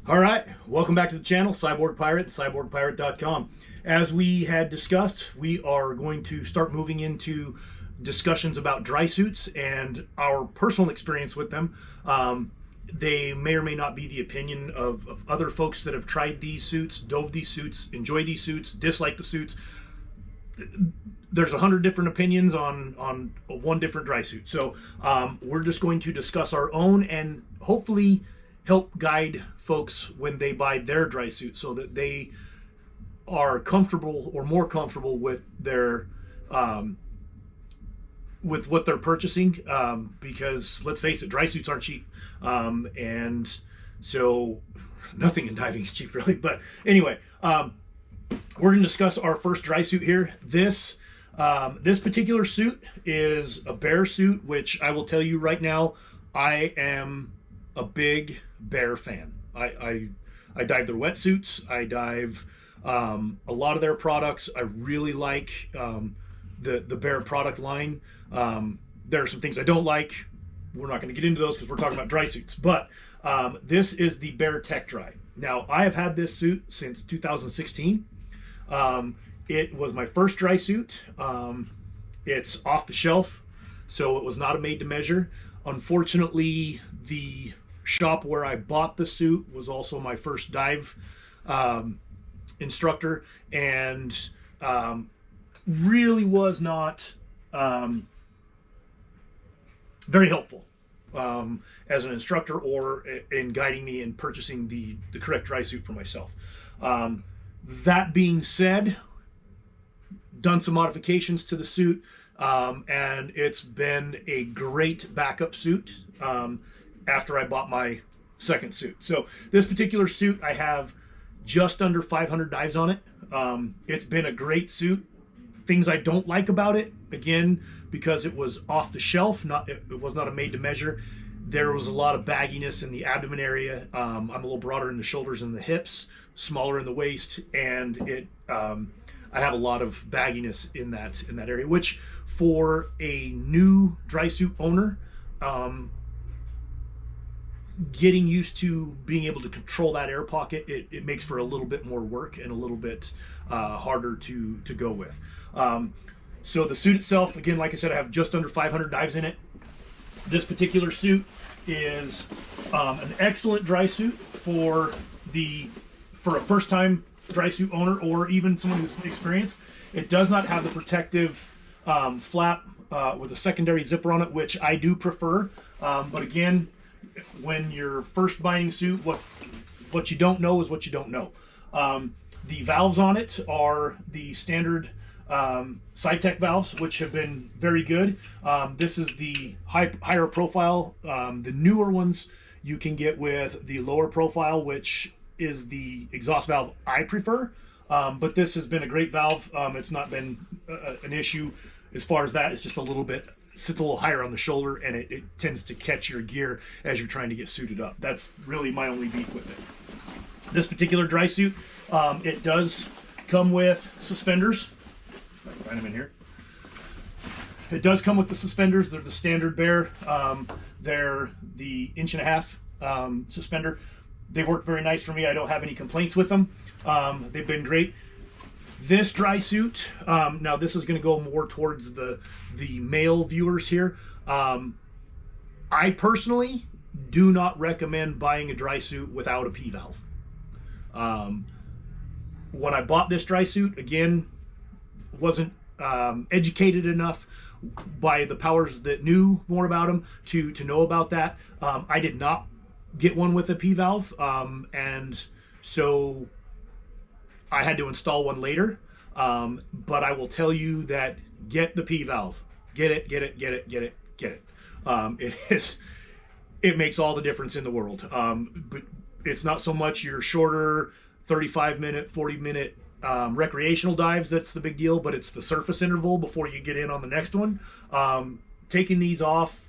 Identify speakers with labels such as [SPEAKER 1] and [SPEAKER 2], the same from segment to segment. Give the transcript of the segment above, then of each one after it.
[SPEAKER 1] All right, welcome back to the channel, Cyborg Pirate, cyborgpirate.com. As we had discussed, we are going to start moving into discussions about dry suits and our personal experience with them. They may or may not be the opinion of other folks that have tried these suits, dove these suits, enjoy these suits, dislike the suits. There's 100 different opinions on one different dry suit. So we're just going to discuss our own and hopefully help guide folks when they buy their dry suit so that they are comfortable or more comfortable with their with what they're purchasing, because let's face it, dry suits aren't cheap, and so nothing in diving is cheap really. But anyway, we're going to discuss our first dry suit here. This particular suit is a bear suit, which I will tell you right now, I am a big bear fan. I dive their wetsuits. I dive a lot of their products. I really like the bear product line. There are some things I don't like. We're not going to get into those because we're talking about dry suits. But this is the Bear Tech Dry. Now, I have had this suit since 2016. It was my first dry suit. It's off the shelf, so it was not a made to measure. Unfortunately, the shop where I bought the suit was also my first dive instructor, and really was not very helpful as an instructor or in guiding me in purchasing the correct dry suit for myself. That being said, done some modifications to the suit, and it's been a great backup suit after I bought my second suit. So this particular suit, I have just under 500 dives on it. It's been a great suit. Things I don't like about it, again, because it was off the shelf, it was not a made to measure. There was a lot of bagginess in the abdomen area. I'm a little broader in the shoulders and the hips, smaller in the waist, and I have a lot of bagginess in that area, which for a new dry suit owner, getting used to being able to control that air pocket, it makes for a little bit more work and a little bit harder to go with. So the suit itself, again, like I said, I have just under 500 dives in it. This particular suit is an excellent dry suit for a first-time dry suit owner or even someone who's experienced. It does not have the protective flap with a secondary zipper on it, which I do prefer. But again, when you're first buying a suit, what you don't know is what you don't know. The valves on it are the standard SciTech valves, which have been very good. This is the higher profile. The newer ones you can get with the lower profile, which is the exhaust valve I prefer. But this has been a great valve. It's not been an issue as far as that. It's just sits a little higher on the shoulder, and it tends to catch your gear as you're trying to get suited up. That's really my only beef with it. This particular dry suit, it does come with suspenders. I can find them in here. It does come with the suspenders. They're the standard Bear. They're the 1.5-inch suspender. They work very nice for me. I don't have any complaints with them. They've been great. This dry suit, now this is going to go more towards the male viewers here. I personally do not recommend buying a dry suit without a P valve. When I bought this dry suit, again, wasn't educated enough by the powers that knew more about them to know about that. I did not get one with a P valve, and so I had to install one later. But I will tell you that get the P valve. Get it. It makes all the difference in the world. But it's not so much your shorter 35-minute, 40-minute recreational dives that's the big deal, but it's the surface interval before you get in on the next one. Taking these off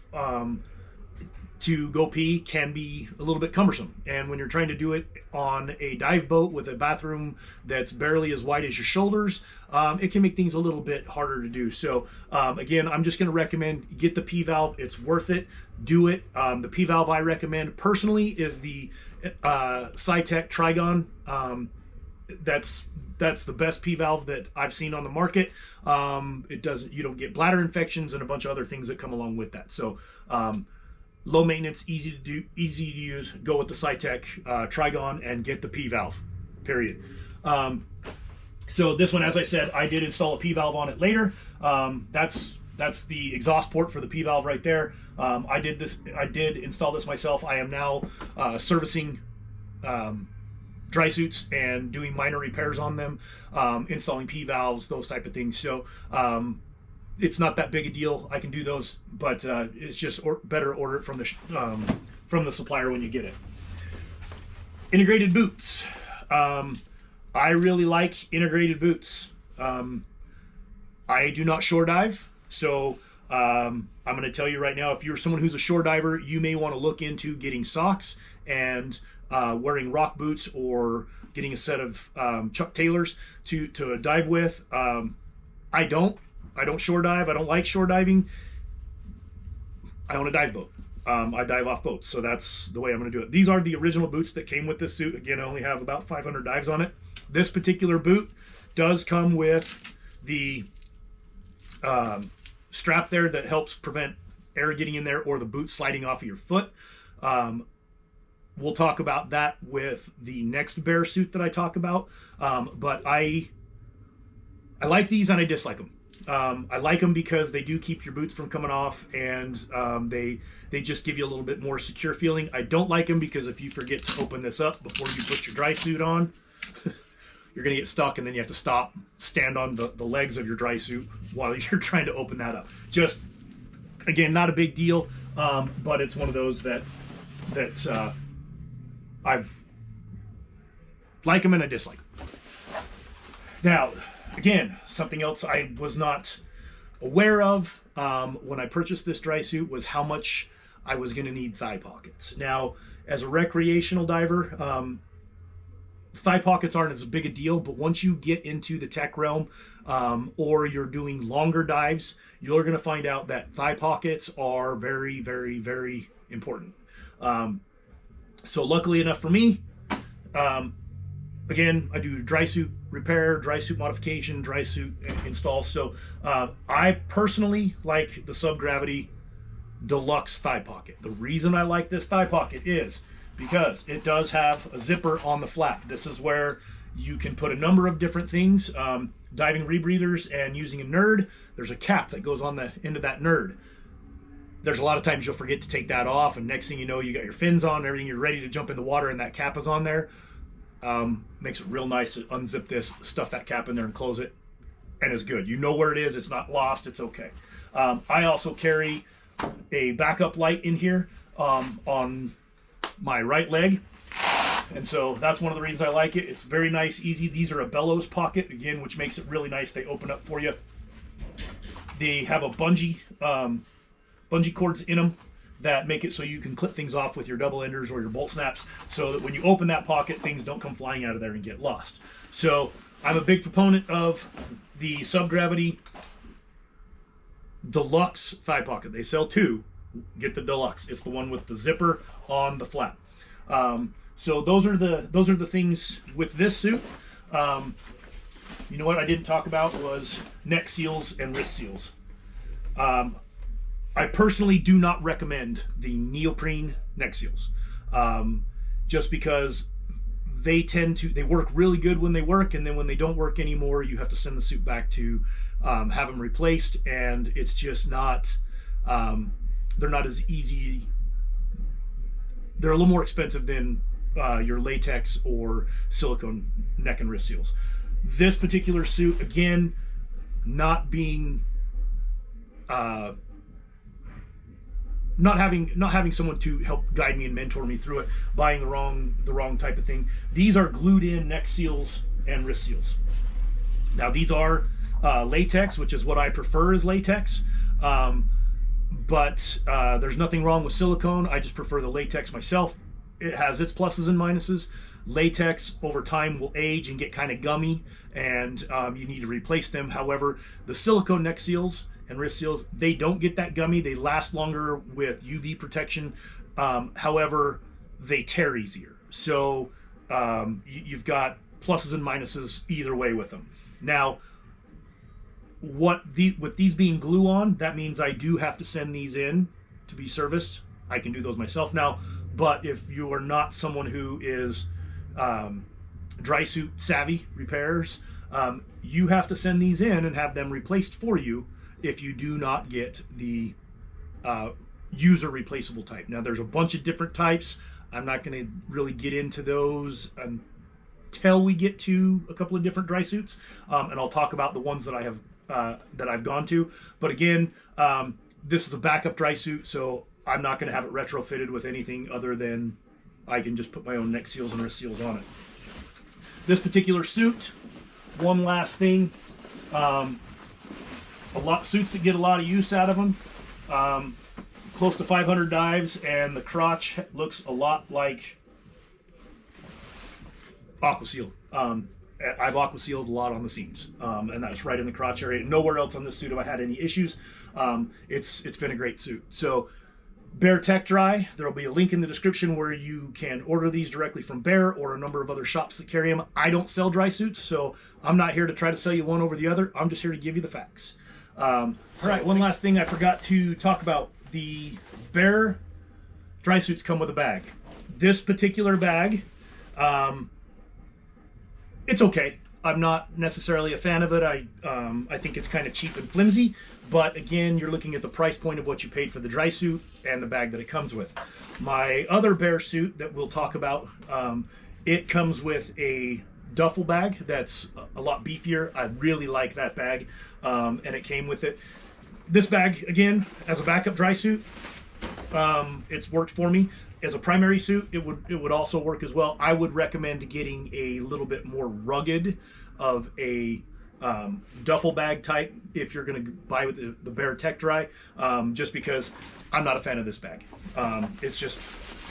[SPEAKER 1] to go pee can be a little bit cumbersome. And when you're trying to do it on a dive boat with a bathroom that's barely as wide as your shoulders, it can make things a little bit harder to do. So again, I'm just going to recommend get the P-valve. It's worth it. Do it. The P-valve I recommend personally is the Cytec Trigon. That's the best P-valve that I've seen on the market. You don't get bladder infections and a bunch of other things that come along with that. So low maintenance, easy to do, easy to use. Go with the Cytec Trigon and get the P-valve, period. So this one, as I said, I did install a P-valve on it later. That's the exhaust port for the P-valve right there. I did install this myself. I am now servicing dry suits and doing minor repairs on them, installing P-valves, those type of things. So it's not that big a deal. I can do those, but it's just better order it from the supplier when you get it. Integrated boots. I really like integrated boots. I do not shore dive, so I'm going to tell you right now, if you're someone who's a shore diver, you may want to look into getting socks and wearing rock boots, or getting a set of Chuck Taylors to dive with. I don't shore dive. I don't like shore diving. I own a dive boat. I dive off boats, so that's the way I'm going to do it. These are the original boots that came with this suit. Again, I only have about 500 dives on it. This particular boot does come with the strap there that helps prevent air getting in there or the boot sliding off of your foot. We'll talk about that with the next bear suit that I talk about. But I like these and I dislike them. I like them because they do keep your boots from coming off, and they just give you a little bit more secure feeling. I don't like them because if you forget to open this up before you put your dry suit on, you're going to get stuck, and then you have to stand on the legs of your dry suit while you're trying to open that up. Just, again, not a big deal, but it's one of those that I've like them and I dislike them. Now, again, something else I was not aware of when I purchased this dry suit was how much I was going to need thigh pockets. Now, as a recreational diver, thigh pockets aren't as big a deal, but once you get into the tech realm, or you're doing longer dives, you're going to find out that thigh pockets are very, very, very important. So luckily enough for me, again, I do dry suit repair, dry suit modification, dry suit install. So I personally like the Subgravity Deluxe thigh pocket. The reason I like this thigh pocket is because it does have a zipper on the flap. This is where you can put a number of different things, diving rebreathers, and using a nerd. There's a cap that goes on the end of that nerd. There's a lot of times you'll forget to take that off, and next thing you know, you got your fins on, everything, you're ready to jump in the water, and that cap is on there. Makes it real nice to unzip this, stuff that cap in there, and close it, and it's good. You know where it is. It's not lost. It's okay. I also carry a backup light in here on my right leg, and so that's one of the reasons I like it. It's very nice, easy. These are a bellows pocket, again, which makes it really nice. They open up for you. They have a bungee cords in them that make it so you can clip things off with your double enders or your bolt snaps, so that when you open that pocket, things don't come flying out of there and get lost. So I'm a big proponent of the Subgravity Deluxe thigh pocket. They sell two. Get the Deluxe. It's the one with the zipper on the flap. So those are the things with this suit. You know what I didn't talk about was neck seals and wrist seals. I personally do not recommend the neoprene neck seals, just because they work really good when they work, and then when they don't work anymore, you have to send the suit back to have them replaced, and it's just not, they're not as easy. They're a little more expensive than your latex or silicone neck and wrist seals. This particular suit, again, not having someone to help guide me and mentor me through it, buying the wrong type of thing. These are glued in neck seals and wrist seals. Now these are latex, which is what I prefer is latex. but there's nothing wrong with silicone. I just prefer the latex myself. It has its pluses and minuses. Latex over time will age and get kind of gummy, and you need to replace them. However, the silicone neck seals and wrist seals, they don't get that gummy. They last longer with UV protection. However, they tear easier. So you've got pluses and minuses either way with them. Now, with these being glue-on, that means I do have to send these in to be serviced. I can do those myself now, but if you are not someone who is dry suit savvy repairs, you have to send these in and have them replaced for you if you do not get the user replaceable type. Now, there's a bunch of different types. I'm not going to really get into those until we get to a couple of different dry suits, and I'll talk about the ones that I have that I've gone to. But again, this is a backup dry suit, so I'm not going to have it retrofitted with anything other than I can just put my own neck seals and wrist seals on it. This particular suit, one last thing, suits that get a lot of use out of them, close to 500 dives, and the crotch looks a lot like aqua seal. I've aqua sealed a lot on the seams, and that's right in the crotch area. Nowhere else on this suit have I had any issues. It's been a great suit. So Bear Tech Dry, there will be a link in the description where you can order these directly from Bear or a number of other shops that carry them. I don't sell dry suits, so I'm not here to try to sell you one over the other. I'm just here to give you the facts. All right, one last thing I forgot to talk about. The Bear dry suits come with a bag. This particular bag, it's okay. I'm not necessarily a fan of it. I think it's kind of cheap and flimsy, but again, you're looking at the price point of what you paid for the dry suit and the bag that it comes with. My other Bear suit that we'll talk about, it comes with a duffel bag that's a lot beefier. I really like that bag, and it came with it. This bag, again, as a backup dry suit, it's worked for me. As a primary suit, it would also work as well. I would recommend getting a little bit more rugged of a duffel bag type if you're going to buy with the Bear Tech Dry, just because I'm not a fan of this bag. It's just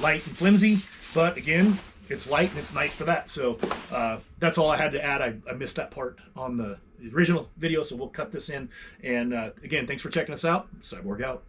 [SPEAKER 1] light and flimsy, but again, it's light and it's nice for that. So that's all I had to add. I missed that part on the original video, so we'll cut this in. And again, thanks for checking us out. Cyborg out.